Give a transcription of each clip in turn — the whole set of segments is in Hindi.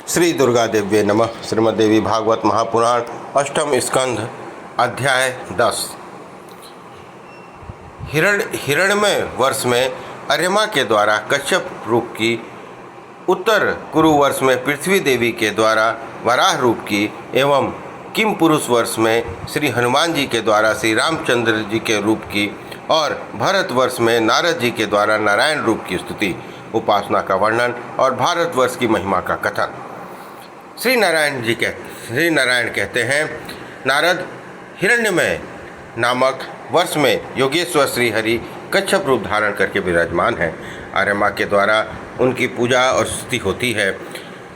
श्री दुर्गा देव्ये नमः। श्रीमद्देवी भागवत महापुराण अष्टम स्कंध अध्याय 10। हिरण्यमय वर्ष में अर्यमा के द्वारा कश्यप रूप की, उत्तर कुरु वर्ष में पृथ्वी देवी के द्वारा वराह रूप की एवं किम पुरुष वर्ष में श्री हनुमान जी के द्वारा श्री रामचंद्र जी के रूप की और भरत वर्ष में नारद जी के द्वारा नारायण रूप की स्तुति, उपासना का वर्णन और भारतवर्ष की महिमा का कथन। श्री नारायण कहते हैं, नारद हिरण्यमय नामक वर्ष में योगेश्वर श्री हरि कच्छप रूप धारण करके विराजमान हैं। अर्यमा के द्वारा उनकी पूजा और स्तुति होती है।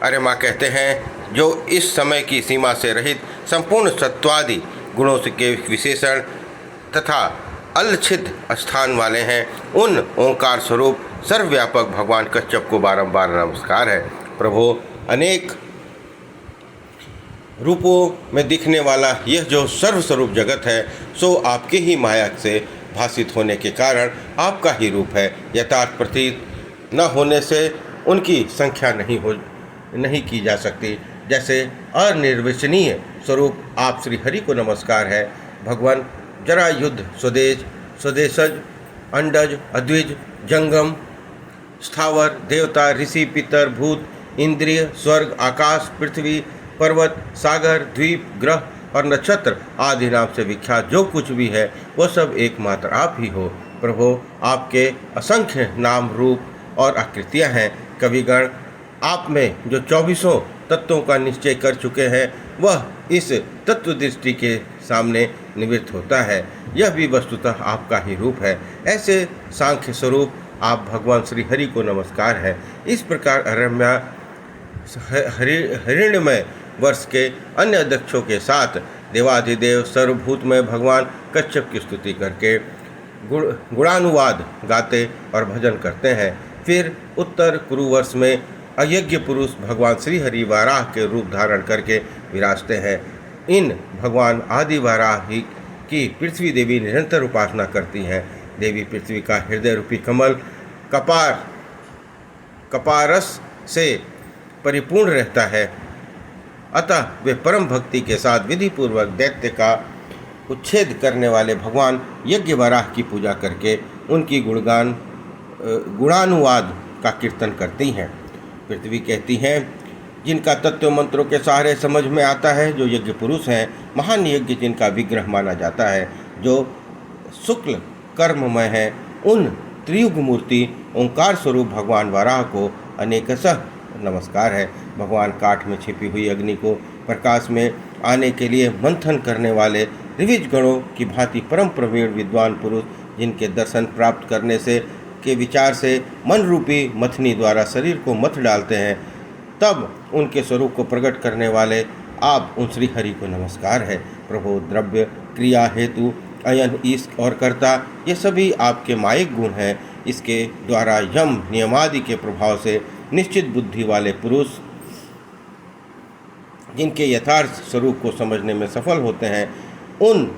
अर्यमा कहते हैं, जो इस समय की सीमा से रहित संपूर्ण सत्वादि गुणों के विशेषण तथा अलच्छिद स्थान वाले हैं, उन ओंकार स्वरूप सर्वव्यापक भगवान कच्छप को बारंबार नमस्कार है। प्रभु, अनेक रूपों में दिखने वाला यह जो सर्वस्वरूप जगत है, सो आपके ही माया से भाषित होने के कारण आपका ही रूप है। यथार्थ प्रतीत न होने से उनकी संख्या नहीं की जा सकती। जैसे अनिर्वचनीय स्वरूप आप श्री हरि को नमस्कार है। भगवान जरायुद्ध, स्वदेशज, अंडज, अद्विज, जंगम, स्थावर, देवता, ऋषि, पितर, भूत, इंद्रिय, स्वर्ग, आकाश, पृथ्वी, पर्वत, सागर, द्वीप, ग्रह और नक्षत्र आदि नाम से विख्यात जो कुछ भी है, वह सब एकमात्र आप ही हो। प्रभु, आपके असंख्य नाम, रूप और आकृतियां हैं। कविगण आप में जो 24 तत्वों का निश्चय कर चुके हैं, वह इस तत्व दृष्टि के सामने निवृत्त होता है। यह भी वस्तुतः आपका ही रूप है। ऐसे सांख्य स्वरूप आप भगवान श्री हरि को नमस्कार है। इस प्रकार हिरण्यमय वर्ष के अन्य अध्यक्षों के साथ देवाधिदेव सर्वभूतमय भगवान कच्छप की स्तुति करके गुणानुवाद गाते और भजन करते हैं। फिर उत्तर कुरु वर्ष में अयज्ञ पुरुष भगवान श्री हरि वाराह के रूप धारण करके विराजते हैं। इन भगवान आदि वाराह ही की पृथ्वी देवी निरंतर उपासना करती हैं। देवी पृथ्वी का हृदय रूपी कमल कपारस से परिपूर्ण रहता है। अतः वे परम भक्ति के साथ विधि पूर्वक दैत्य का उच्छेद करने वाले भगवान यज्ञ वराह की पूजा करके उनकी गुणानुवाद का कीर्तन करती हैं। पृथ्वी कहती हैं, जिनका तत्व मंत्रों के सहारे समझ में आता है, जो यज्ञ पुरुष हैं, महान यज्ञ जिनका विग्रह माना जाता है, जो शुक्ल कर्ममय है, उन त्रियुग मूर्ति ओंकार स्वरूप भगवान वराह को अनेकशः नमस्कार है। भगवान काठ में छिपी हुई अग्नि को प्रकाश में आने के लिए मंथन करने वाले ऋविज गणों की भांति परम प्रवीण विद्वान पुरुष, जिनके दर्शन प्राप्त करने से के विचार से मन रूपी मथनी द्वारा शरीर को मथ डालते हैं, तब उनके स्वरूप को प्रकट करने वाले आप उन श्री हरि को नमस्कार है। प्रभु, द्रव्य, क्रिया, हेतु, अयन, ईश और कर्ता, ये सभी आपके मायिक गुण हैं। इसके द्वारा यम नियमादि के प्रभाव से निश्चित बुद्धि वाले पुरुष, जिनके यथार्थ स्वरूप को समझने में सफल होते हैं, उन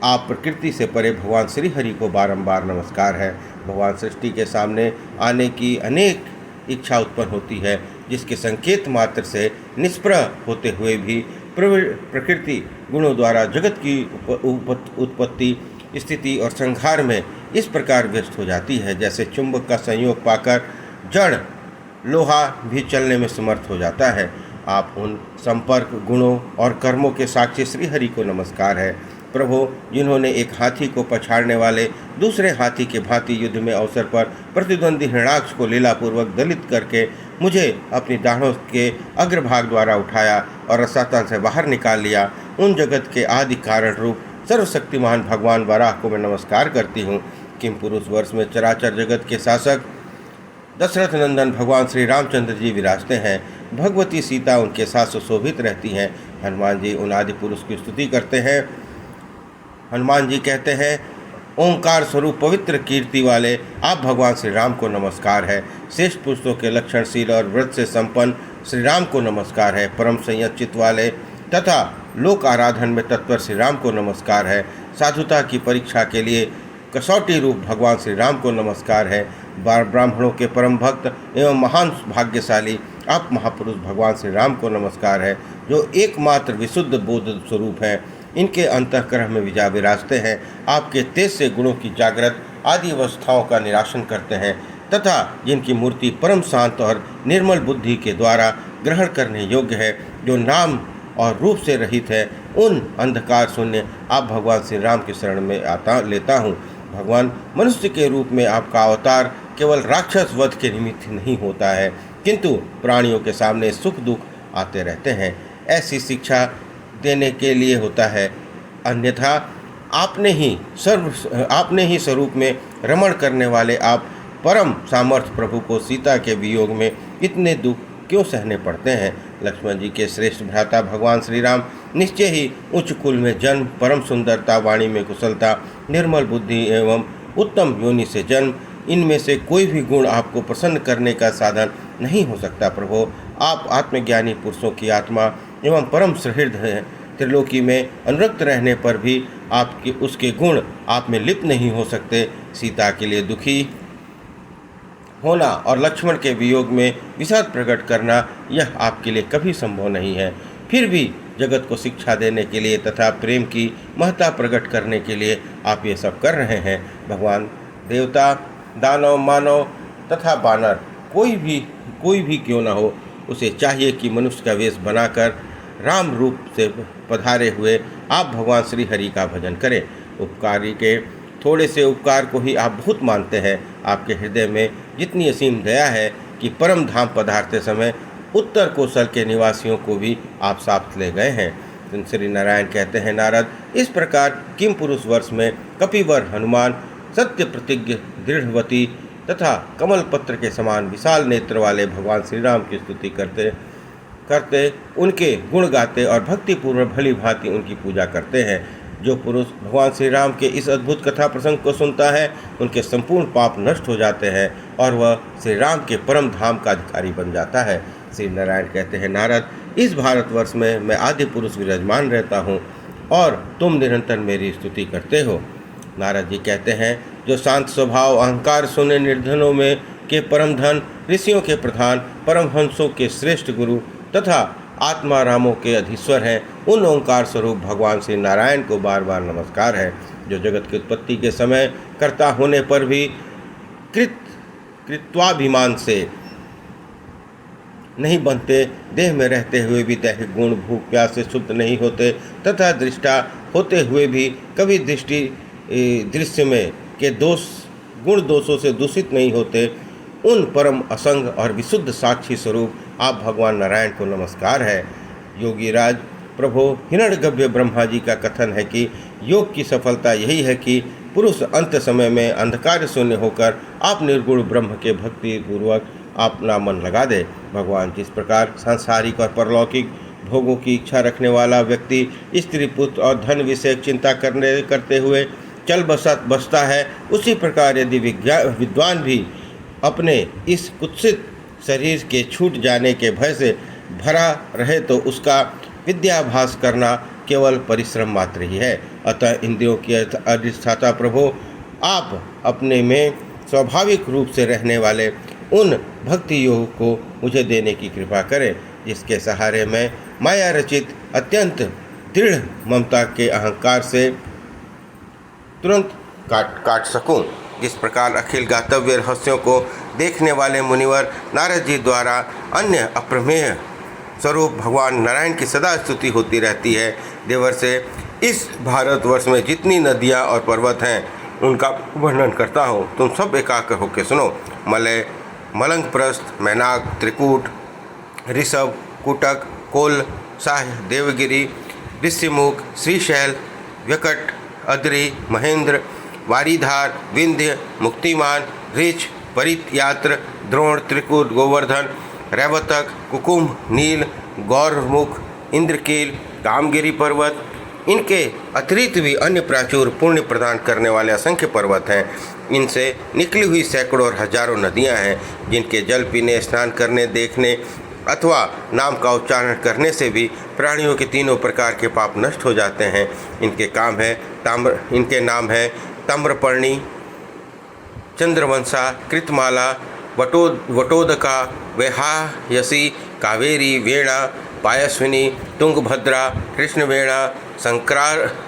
आप प्रकृति से परे भगवान श्री हरि को बारंबार नमस्कार है। भगवान सृष्टि के सामने आने की अनेक इच्छा उत्पन्न होती है, जिसके संकेत मात्र से निष्प्रह होते हुए भी प्रकृति गुणों द्वारा जगत की उत्पत्ति, स्थिति और संहार में इस प्रकार व्यस्त हो जाती है, जैसे चुंबक का संयोग पाकर जड़ लोहा भी चलने में समर्थ हो जाता है। आप उन संपर्क, गुणों और कर्मों के साक्षी श्री हरि को नमस्कार है। प्रभु, जिन्होंने एक हाथी को पछाड़ने वाले दूसरे हाथी के भांति युद्ध में अवसर पर प्रतिद्वंदी हिरणाक्ष को लीलापूर्वक दलित करके मुझे अपनी दाढ़ों के अग्रभाग द्वारा उठाया और रसातन से बाहर निकाल लिया, उन जगत के आदि कारण रूप सर्वशक्तिमान भगवान वराह को मैं नमस्कार करती हूँ। किम पुरुष वर्ष में चराचर जगत के शासक दशरथ नंदन भगवान श्री रामचंद्र जी विराजते हैं। भगवती सीता उनके साथ सुशोभित रहती हैं। हनुमान जी उन आदि पुरुष की स्तुति करते हैं। हनुमान जी कहते हैं, ओंकार स्वरूप पवित्र कीर्ति वाले आप भगवान श्री राम को नमस्कार है। श्रेष्ठ पुरुषों के लक्षणशील और व्रत से संपन्न श्री राम को नमस्कार है। परम संयत चित्त वाले तथा लोक आराधन में तत्पर श्री राम को नमस्कार है। साधुता की परीक्षा के लिए कसौटी रूप भगवान श्री राम को नमस्कार है। ब्राह्मणों के परम भक्त एवं महान भाग्यशाली आप महापुरुष भगवान श्री राम को नमस्कार है, जो एकमात्र विशुद्ध बोध स्वरूप हैं। इनके अंतःकरण में विराजते हैं। आपके तेज से गुणों की जागृत आदि अवस्थाओं का निराशन करते हैं तथा जिनकी मूर्ति परम शांत और निर्मल बुद्धि के द्वारा ग्रहण करने योग्य है, जो नाम और रूप से रहित है, उन अंधकार शून्य आप भगवान श्री राम की शरण में लेता हूँ। भगवान, मनुष्य के रूप में आपका अवतार केवल राक्षस वध के निमित्त नहीं होता है, किंतु प्राणियों के सामने सुख दुख आते रहते हैं, ऐसी शिक्षा देने के लिए होता है। अन्यथा आपने ही स्वरूप में रमण करने वाले आप परम सामर्थ्य प्रभु को सीता के वियोग में इतने दुख क्यों सहने पड़ते हैं। लक्ष्मण जी के श्रेष्ठ भ्राता भगवान श्री राम निश्चय ही उच्च कुल में जन्म, परम सुंदरता, वाणी में कुशलता, निर्मल बुद्धि एवं उत्तम योनि से जन्म, इनमें से कोई भी गुण आपको प्रसन्न करने का साधन नहीं हो सकता। प्रभु, आप आत्मज्ञानी पुरुषों की आत्मा एवं परम सुहृद हैं। त्रिलोकी में अनुरक्त रहने पर भी आपके उसके गुण आप में लिप्त नहीं हो सकते। सीता के लिए दुखी होना और लक्ष्मण के वियोग में विषाद प्रकट करना, यह आपके लिए कभी संभव नहीं है। फिर भी जगत को शिक्षा देने के लिए तथा प्रेम की महत्ता प्रकट करने के लिए आप ये सब कर रहे हैं। भगवान, देवता, दानव, मानव तथा बानर कोई भी क्यों न हो, उसे चाहिए कि मनुष्य का वेश बनाकर राम रूप से पधारे हुए आप भगवान श्री हरि का भजन करें। उपकारी के थोड़े से उपकार को ही आप बहुत मानते हैं। आपके हृदय में जितनी असीम दया है कि परम धाम पधारते समय उत्तर कौशल के निवासियों को भी आप साथ ले गए हैं। श्री नारायण कहते हैं, नारद, इस प्रकार किम पुरुष वर्ष में कपिवर हनुमान, सत्य प्रतिज्ञ, दृढ़वती तथा कमल पत्र के समान विशाल नेत्र वाले भगवान श्री राम की स्तुति करते उनके गुण गाते और भक्तिपूर्वक भली भांति उनकी पूजा करते हैं। जो पुरुष भगवान श्री राम के इस अद्भुत कथा प्रसंग को सुनता है, उनके संपूर्ण पाप नष्ट हो जाते हैं और वह श्री राम के परम धाम का अधिकारी बन जाता है। श्री नारायण कहते हैं, नारद, इस भारतवर्ष में मैं आदि पुरुष विराजमान रहता हूँ और तुम निरंतर मेरी स्तुति करते हो। नारद जी कहते हैं, जो शांत स्वभाव, अहंकार शून्य निर्धनों में के परम धन, ऋषियों के प्रधान, परमहंसों के श्रेष्ठ गुरु तथा आत्मा रामों के अधीश्वर हैं, उन ओंकार स्वरूप भगवान श्री नारायण को बार बार नमस्कार है। जो जगत की उत्पत्ति के समय कर्ता होने पर भी कृत्वाभिमान से नहीं बनते, देह में रहते हुए भी दैहिक गुण, भूख प्यास से शुद्ध नहीं होते तथा दृष्टा होते हुए भी कभी दृश्य में के गुण दोषों से दूषित नहीं होते, उन परम असंग और विशुद्ध साक्षी स्वरूप आप भगवान नारायण को नमस्कार है। योगी राज प्रभु, हिरण्यगर्भ ब्रह्मा जी का कथन है कि योग की सफलता यही है कि पुरुष अंत समय में अंधकार शून्य होकर आप निर्गुण ब्रह्म के भक्ति पूर्वक अपना मन लगा दे। भगवान, जिस प्रकार सांसारिक और परलौकिक भोगों की इच्छा रखने वाला व्यक्ति स्त्री, पुत्र और धन विषय चिंता करते हुए चल बसता है, उसी प्रकार यदि विद्वान भी अपने इस कुत्सित शरीर के छूट जाने के भय से भरा रहे तो उसका विद्याभ्यास करना केवल परिश्रम मात्र ही है। अतः इंद्रियों की अधिष्ठाता प्रभु, आप अपने में स्वाभाविक रूप से रहने वाले उन भक्ति योग को मुझे देने की कृपा करें, जिसके सहारे मैं माया रचित अत्यंत दृढ़ ममता के अहंकार से तुरंत काट सकूं। जिस प्रकार अखिल गातव्य रहस्यों को देखने वाले मुनिवर नारद जी द्वारा अन्य अप्रमेय स्वरूप भगवान नारायण की सदा स्तुति होती रहती है, देवर से इस भारतवर्ष में जितनी नदियाँ और पर्वत हैं उनका वर्णन करता हूँ। तुम सब एकाग्र होकर सुनो। मलय, मलंगप्रस्थ, मैनाक, त्रिकूट, ऋषभ, कुटक, कोल, साह, देवगिरी, ऋषिमुख, श्रीशैल, व्यकट, अद्रि, महेंद्र, वारीधार, विंध्य, मुक्तिमान, ऋच, परितयात्र, द्रोण, त्रिकूट, गोवर्धन, रैवतक, कुकुम, नील, गौरमुख, इंद्रकील, कामगिरी पर्वत, इनके अतिरिक्त भी अन्य प्राचुर पुण्य प्रदान करने वाले असंख्य पर्वत हैं। इनसे निकली हुई सैकड़ों और हजारों नदियां हैं, जिनके जल पीने, स्नान करने, देखने अथवा नाम का उच्चारण करने से भी प्राणियों के तीनों प्रकार के पाप नष्ट हो जाते हैं। इनके नाम है ताम्रपर्णी, चंद्रवंशा, कृतमाला, वटोदका, वैहायसी, कावेरी, वेणा, पायस्विनी, तुंगभद्रा, कृष्णवेणा,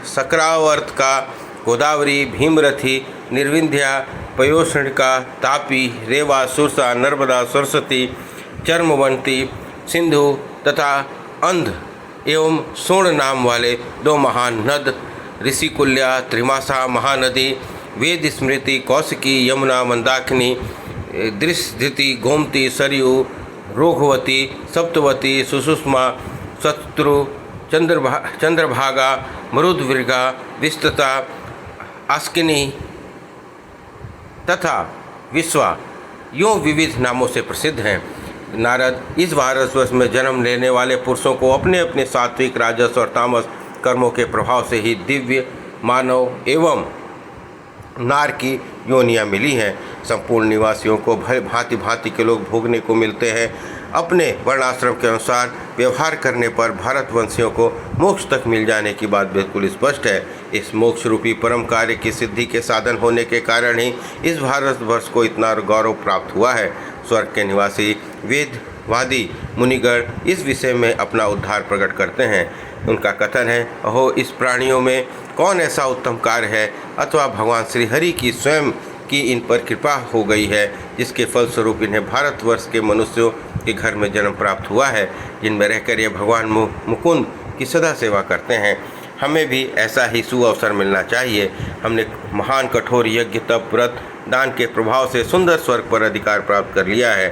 सक्रावर्तका, गोदावरी, भीमरथी, निर्विंध्या, पयोष्णिका, तापी, रेवा, सुरसा, नर्मदा, सरस्वती, चर्मवंती, सिंधु तथा अंध एवं सोण नाम वाले 2 महान नद, ऋषिकुल्या, त्रिमासा महानदी, वेद स्मृति, कौशिकी, यमुना, मंदाकिनी, दृष्टि, गोमती, सरयू, रोघवती, सप्तवती, सुषुष्मा, शत्रु, चंद्रभागा, मरुद्विगा, विस्तता, आस्किनी तथा विश्वा यूँ विविध नामों से प्रसिद्ध हैं। नारद इस भारतवर्ष में जन्म लेने वाले पुरुषों को अपने अपने सात्विक, राजस और तामस कर्मों के प्रभाव से ही दिव्य, मानव एवं नार की योनियाँ मिली हैं। संपूर्ण निवासियों को भांति भांति के लोग भोगने को मिलते हैं। अपने वर्णाश्रम के अनुसार व्यवहार करने पर भारतवंशियों को मोक्ष तक मिल जाने की बात बिल्कुल स्पष्ट है। इस मोक्ष रूपी परम कार्य की सिद्धि के साधन होने के कारण ही इस भारतवर्ष को इतना गौरव प्राप्त हुआ है। स्वर्ग के निवासी वेदवादी मुनिगण इस विषय में अपना उद्धार प्रकट करते हैं। उनका कथन है, अहो इस प्राणियों में कौन ऐसा उत्तम कार्य है अथवा भगवान श्री हरि की स्वयं की इन पर कृपा हो गई है, जिसके फलस्वरूप इन्हें भारतवर्ष के मनुष्यों के घर में जन्म प्राप्त हुआ है, जिनमें रहकर ये भगवान मुकुंद की सदा सेवा करते हैं। हमें भी ऐसा ही सुअवसर मिलना चाहिए। हमने महान कठोर यज्ञ, तप, व्रत, दान के प्रभाव से सुंदर स्वर्ग पर अधिकार प्राप्त कर लिया है,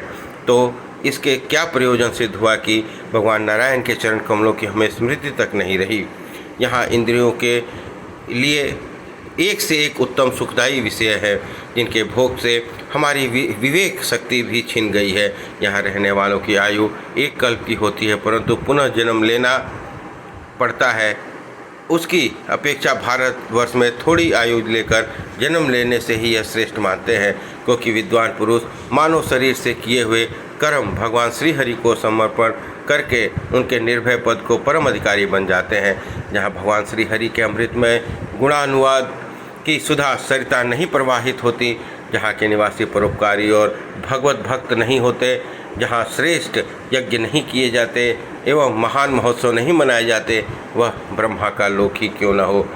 तो इसके क्या प्रयोजन सिद्ध हुआ कि भगवान नारायण के चरण कमलों की हमें स्मृति तक नहीं रही। यहाँ इंद्रियों के लिए एक से एक उत्तम सुखदायी विषय है, जिनके भोग से हमारी विवेक शक्ति भी छिन गई है। यहाँ रहने वालों की आयु एक कल्प की होती है, परंतु पुनः जन्म लेना पड़ता है। उसकी अपेक्षा भारतवर्ष में थोड़ी आयु लेकर जन्म लेने से ही यह श्रेष्ठ मानते हैं, क्योंकि विद्वान पुरुष मानव शरीर से किए हुए कर्म भगवान श्री हरि को समर्पण करके उनके निर्भय पद को परम अधिकारी बन जाते हैं। जहाँ भगवान श्री हरि के अमृतमय गुणानुवाद की सुधा सरिता नहीं प्रवाहित होती, जहाँ के निवासी परोपकारी और भगवत भक्त नहीं होते, जहाँ श्रेष्ठ यज्ञ नहीं किए जाते एवं महान महोत्सव नहीं मनाए जाते, वह ब्रह्मा का लोक ही क्यों न हो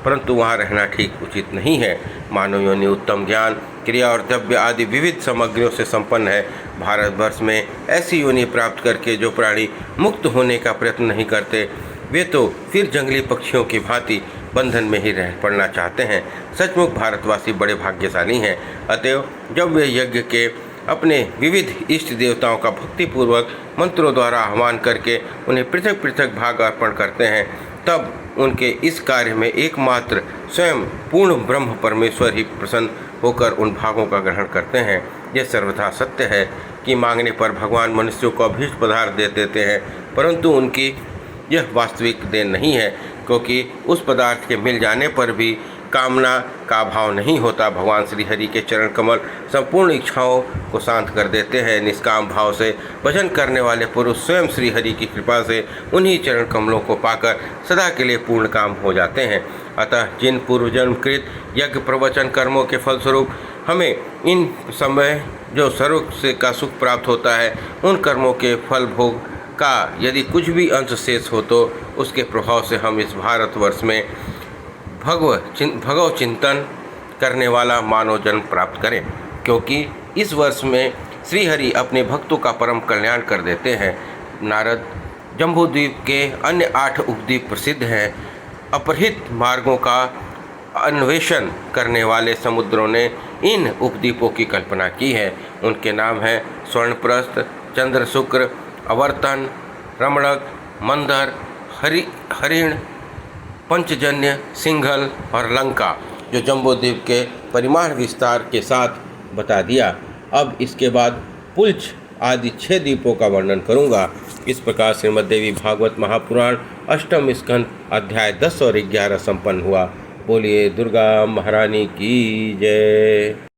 परंतु वहाँ रहना ठीक उचित नहीं है। मानव योनि उत्तम ज्ञान, क्रिया और द्रव्य आदि विविध सामग्रियों से संपन्न है। भारतवर्ष में ऐसी योनि प्राप्त करके जो प्राणी मुक्त होने का प्रयत्न नहीं करते, वे तो फिर जंगली पक्षियों की भांति बंधन में ही रह पड़ना चाहते हैं। सचमुच भारतवासी बड़े भाग्यशाली हैं। अतएव जब वे यज्ञ के अपने विविध इष्ट देवताओं का भक्तिपूर्वक मंत्रों द्वारा आह्वान करके उन्हें पृथक पृथक भाग अर्पण करते हैं, तब उनके इस कार्य में एकमात्र स्वयं पूर्ण ब्रह्म परमेश्वर ही प्रसन्न होकर उन भागों का ग्रहण करते हैं। यह सर्वथा सत्य है कि मांगने पर भगवान मनुष्यों को अभीष्ट पदार्थ दे देते हैं, परंतु उनकी यह वास्तविक देन नहीं है, क्योंकि उस पदार्थ के मिल जाने पर भी कामना का भाव नहीं होता। भगवान श्री हरि के चरण कमल संपूर्ण इच्छाओं को शांत कर देते हैं। निष्काम भाव से भजन करने वाले पुरुष स्वयं श्री हरि की कृपा से उन्हीं चरण कमलों को पाकर सदा के लिए पूर्ण काम हो जाते हैं। अतः जिन पूर्वजन्मकृत यज्ञ प्रवचन कर्मों के फलस्वरूप हमें इन समय जो सर्व से का सुख प्राप्त होता है, उन कर्मों के फल भोग का यदि कुछ भी अंश शेष हो तो उसके प्रभाव से हम इस भारतवर्ष में भगव चिंतन करने वाला मानव जन्म प्राप्त करें, क्योंकि इस वर्ष में श्री हरि अपने भक्तों का परम कल्याण कर देते हैं। नारद, जम्बूद्वीप के अन्य 8 उपद्वीप प्रसिद्ध हैं। अपहृत मार्गों का अन्वेषण करने वाले समुद्रों ने इन उपद्वीपों की कल्पना की है। उनके नाम हैं स्वर्णप्रस्थ, चंद्रशुक्र, अवर्तन, रमणक, मंदर, हरिण, पंचजन्य, सिंघल और लंका, जो जम्बूद्वीप के परिमाण विस्तार के साथ बता दिया। अब इसके बाद पुलच आदि 6 द्वीपों का वर्णन करूंगा। इस प्रकार श्रीमद्देवी भागवत महापुराण अष्टम स्कंद अध्याय 10 और 11 संपन्न हुआ। बोलिए दुर्गा महारानी की जय।